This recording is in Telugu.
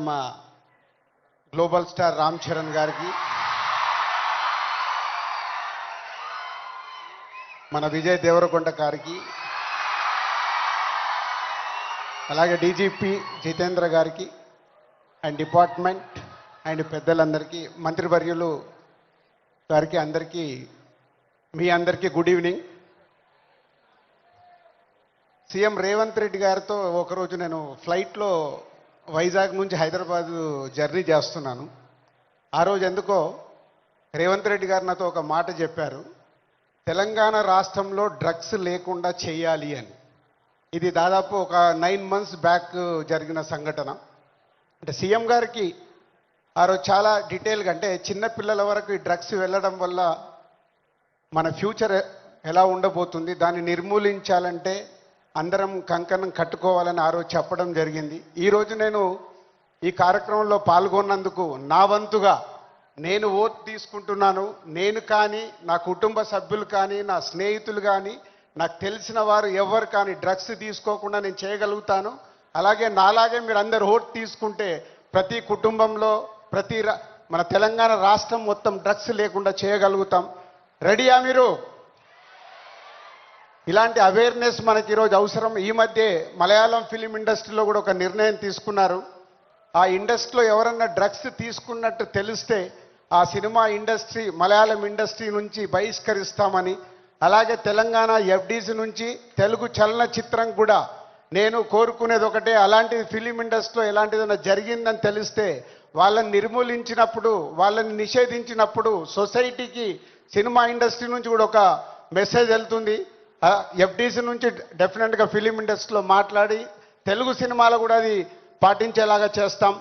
మా గ్లోబల్ స్టార్ రామ్ చరణ్ గారికి, మన విజయ్ దేవరకొండ గారికి, అలాగే డీజీపీ జితేంద్ర గారికి అండ్ డిపార్ట్మెంట్ అండ్ పెద్దలందరికీ, మంత్రివర్యులు గారికి, అందరికీ మీ అందరికీ good evening. CM Revanth Reddy గారితో ఒకరోజు నేను ఫ్లైట్లో వైజాగ్ నుంచి హైదరాబాద్ జర్నీ చేస్తున్నాను. ఆ రోజు ఎందుకో రేవంత్ రెడ్డి గారు నాతో ఒక మాట చెప్పారు, తెలంగాణ రాష్ట్రంలో డ్రగ్స్ లేకుండా చేయాలి అని. ఇది దాదాపు ఒక 9 months బ్యాక్ జరిగిన సంఘటన. అంటే సీఎం గారికి ఆ రోజు చాలా డీటెయిల్గా, అంటే చిన్నపిల్లల వరకు ఈ డ్రగ్స్ వెళ్ళడం వల్ల మన ఫ్యూచర్ ఎలా ఉండబోతుంది, దాన్ని నిర్మూలించాలంటే అందరం కంకణం కట్టుకోవాలని ఆ రోజు చెప్పడం జరిగింది. ఈరోజు నేను ఈ కార్యక్రమంలో పాల్గొన్నందుకు నా వంతుగా నేను ఓట్ తీసుకుంటున్నాను. నేను కానీ, నా కుటుంబ సభ్యులు కానీ, నా స్నేహితులు కానీ, నాకు తెలిసిన వారు ఎవరు కానీ డ్రగ్స్ తీసుకోకుండా నేను చేయగలుగుతాను. అలాగే నాలాగే మీరు అందరు ఓట్ తీసుకుంటే ప్రతి కుటుంబంలో, మన తెలంగాణ రాష్ట్రం మొత్తం డ్రగ్స్ లేకుండా చేయగలుగుతాం. రెడీయా మీరు? ఇలాంటి అవేర్నెస్ మనకి ఈరోజు అవసరం. ఈ మధ్య మలయాళం ఫిలిం ఇండస్ట్రీలో కూడా ఒక నిర్ణయం తీసుకున్నారు. ఆ ఇండస్ట్రీలో ఎవరన్నా డ్రగ్స్ తీసుకున్నట్టు తెలిస్తే ఆ సినిమా ఇండస్ట్రీ, మలయాళం ఇండస్ట్రీ నుంచి బహిష్కరిస్తామని, అలాగే తెలంగాణ ఎఫ్డీసీ నుంచి తెలుగు చలనచిత్రం కూడా నేను కోరుకునేది ఒకటే, అలాంటిది ఫిలిం ఇండస్ట్రీలో ఎలాంటిదైనా జరిగిందని తెలిస్తే వాళ్ళని నిర్మూలించినప్పుడు, వాళ్ళని నిషేధించినప్పుడు సొసైటీకి, సినిమా ఇండస్ట్రీ నుంచి కూడా ఒక మెసేజ్ వెళ్తుంది. ఎఫ్డీసీ నుంచి డెఫినెట్గా ఫిలిం ఇండస్ట్రీలో మాట్లాడి తెలుగు సినిమాలో కూడా అది పాటించేలాగా చేస్తాం.